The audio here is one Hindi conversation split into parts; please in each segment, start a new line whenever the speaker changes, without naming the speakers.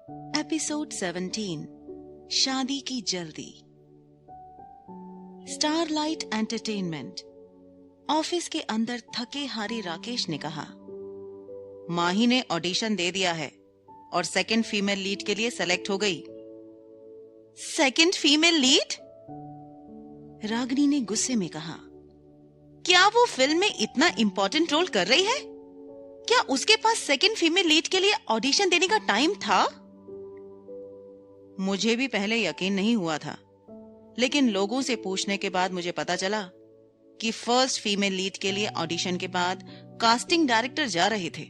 एपिसोड 17 शादी की जल्दी। स्टारलाइट एंटरटेनमेंट ऑफिस के अंदर थके हारे राकेश ने कहा,
माही ने ऑडिशन दे दिया है और सेकंड फीमेल लीड के लिए सेलेक्ट हो गई।
Second female lead? रागिनी ने गुस्से में कहा, क्या वो फिल्म में इतना इंपॉर्टेंट रोल कर रही है? क्या उसके पास सेकंड फीमेल लीड के लिए ऑडिशन देने का टाइम था?
मुझे भी पहले यकीन नहीं हुआ था, लेकिन लोगों से पूछने के बाद मुझे पता चला कि फर्स्ट फीमेल लीड के लिए ऑडिशन के बाद कास्टिंग डायरेक्टर जा रहे थे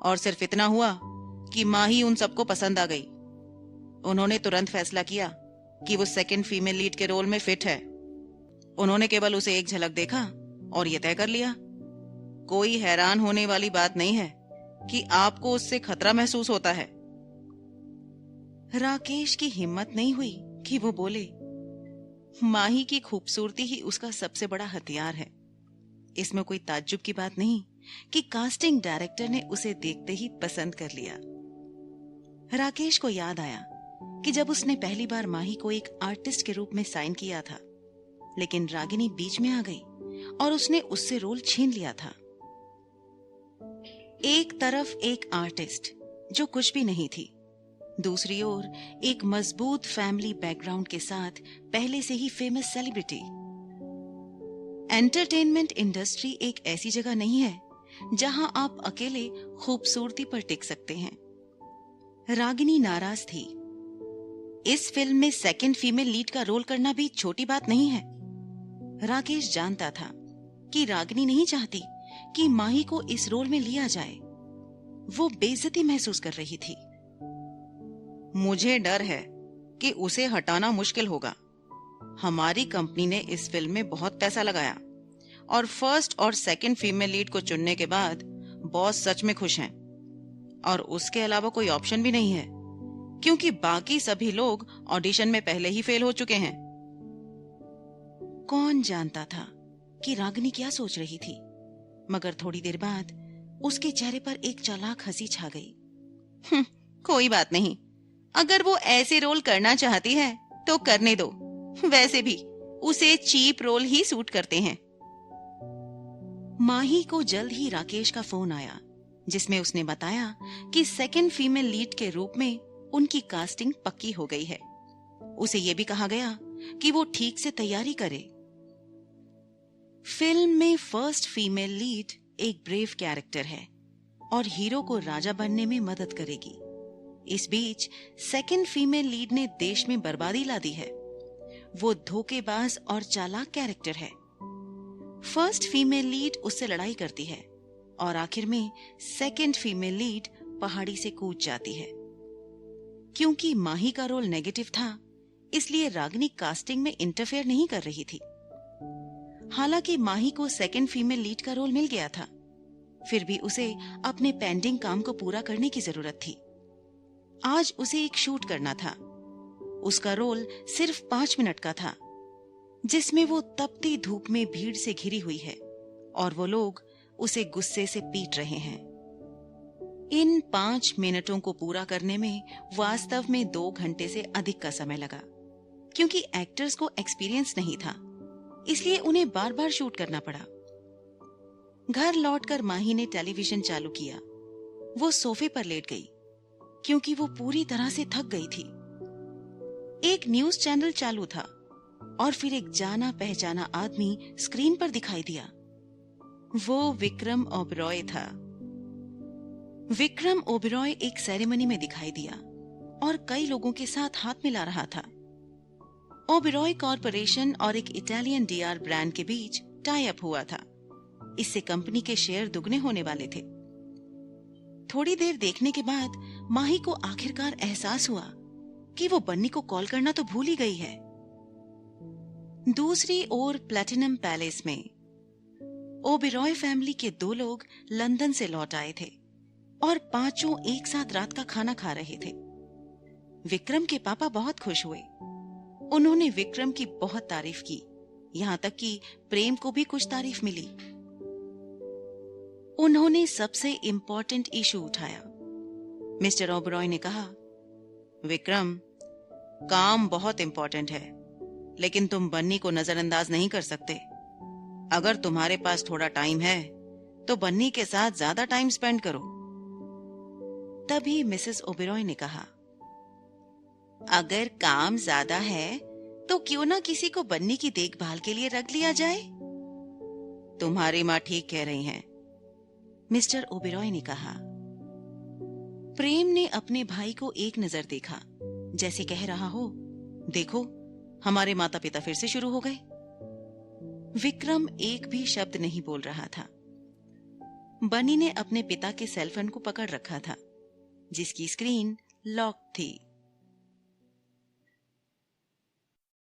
और सिर्फ इतना हुआ कि माही उन सबको पसंद आ गई। उन्होंने तुरंत फैसला किया कि वो सेकंड फीमेल लीड के रोल में फिट है। उन्होंने केवल उसे एक झलक देखा और ये तय कर लिया। कोई हैरान होने वाली बात नहीं है कि आपको उससे खतरा महसूस होता है।
राकेश की हिम्मत नहीं हुई कि वो बोले, माही की खूबसूरती ही उसका सबसे बड़ा हथियार है। इसमें कोई ताज्जुब की बात नहीं कि कास्टिंग डायरेक्टर ने उसे देखते ही पसंद कर लिया। राकेश को याद आया कि जब उसने पहली बार माही को एक आर्टिस्ट के रूप में साइन किया था, लेकिन रागिनी बीच में आ गई और उसने उससे रोल छीन लिया था। एक तरफ एक आर्टिस्ट जो कुछ भी नहीं थी, दूसरी ओर एक मजबूत फैमिली बैकग्राउंड के साथ पहले से ही फेमस सेलिब्रिटी। एंटरटेनमेंट इंडस्ट्री एक ऐसी जगह नहीं है जहां आप अकेले खूबसूरती पर टिक सकते हैं। रागिनी नाराज थी। इस फिल्म में सेकंड फीमेल लीड का रोल करना भी छोटी बात नहीं है। राकेश जानता था कि रागिनी नहीं चाहती कि माही को इस रोल में लिया जाए। वो बेइज्जती महसूस कर रही थी।
मुझे डर है कि उसे हटाना मुश्किल होगा। हमारी कंपनी ने इस फिल्म में बहुत पैसा लगाया और फर्स्ट और सेकंड फीमेल लीड को चुनने के बाद बॉस सच में खुश हैं। और उसके अलावा कोई ऑप्शन भी नहीं है, क्योंकि बाकी सभी लोग ऑडिशन में पहले ही फेल हो चुके हैं।
कौन जानता था कि रागिनी क्या सोच रही थी, मगर थोड़ी देर बाद उसके चेहरे पर एक चालाक हंसी छा गई।
कोई बात नहीं, अगर वो ऐसे रोल करना चाहती है तो करने दो। वैसे भी उसे चीप रोल ही सूट करते हैं।
माही को जल्द ही राकेश का फोन आया, जिसमें उसने बताया कि सेकंड फीमेल लीड के रूप में उनकी कास्टिंग पक्की हो गई है। उसे यह भी कहा गया कि वो ठीक से तैयारी करे। फिल्म में फर्स्ट फीमेल लीड एक ब्रेव कैरेक्टर है और हीरो को राजा बनने में मदद करेगी। इस बीच सेकंड फीमेल लीड ने देश में बर्बादी ला दी है। वो धोखेबाज और चालाक कैरेक्टर है। फर्स्ट फीमेल लीड उससे लड़ाई करती है और आखिर में सेकंड फीमेल लीड पहाड़ी से कूद जाती है। क्योंकि माही का रोल नेगेटिव था, इसलिए रागिनी कास्टिंग में इंटरफेयर नहीं कर रही थी। हालांकि माही को सेकंड फीमेल लीड का रोल मिल गया था, फिर भी उसे अपने पेंडिंग काम को पूरा करने की जरूरत थी। आज उसे एक शूट करना था। उसका रोल सिर्फ 5 मिनट का था, जिसमें वो तपती धूप में भीड़ से घिरी हुई है और वो लोग उसे गुस्से से पीट रहे हैं। इन 5 मिनटों को पूरा करने में वास्तव में 2 घंटे से अधिक का समय लगा। क्योंकि एक्टर्स को एक्सपीरियंस नहीं था, इसलिए उन्हें बार बार शूट करना पड़ा। घर लौटकर माही ने टेलीविजन चालू किया। वो सोफे पर लेट गई क्योंकि वो पूरी तरह से थक गई थी। एक न्यूज चैनल चालू था और फिर एक जाना पहचाना आदमी स्क्रीन पर दिखाई दिया। वो विक्रम ओबरॉय था। विक्रम ओबरॉय एक सेरेमनी में दिखाई दिया और कई लोगों के साथ हाथ मिला रहा था। ओबरॉय कॉरपोरेशन और एक इटालियन डीआर ब्रांड के बीच टाई अप हुआ था। इससे कंपनी के शेयर दुगने होने वाले थे। थोड़ी देर देखने के बाद माही को आखिरकार एहसास हुआ कि वो बन्नी को कॉल करना तो भूल ही गई है। दूसरी ओर प्लैटिनम पैलेस में ओबेरॉय फैमिली के 2 लोग लंदन से लौट आए थे और पांचों एक साथ रात का खाना खा रहे थे। विक्रम के पापा बहुत खुश हुए। उन्होंने विक्रम की बहुत तारीफ की, यहाँ तक कि प्रेम को भी कुछ तारीफ मिली। उन्होंने सबसे इंपॉर्टेंट इशू उठाया। मिस्टर ओबरॉय ने कहा
विक्रम, काम बहुत इंपॉर्टेंट है, लेकिन तुम बन्नी को नजरअंदाज नहीं कर सकते। अगर तुम्हारे पास थोड़ा टाइम है तो बन्नी के साथ ज्यादा टाइम स्पेंड करो।
तभी मिसेस ओबेरॉय ने कहा, अगर काम ज्यादा है तो क्यों ना किसी को बन्नी की देखभाल के लिए रख लिया जाए।
तुम्हारी माँ ठीक कह रही हैं,
मिस्टर ओबेरॉय ने कहा। प्रेम ने अपने भाई को एक नजर देखा, जैसे कह रहा हो, देखो हमारे माता पिता फिर से शुरू हो गए। विक्रम एक भी शब्द नहीं बोल रहा था। बनी ने अपने पिता के सेलफोन को पकड़ रखा था, जिसकी स्क्रीन लॉक थी।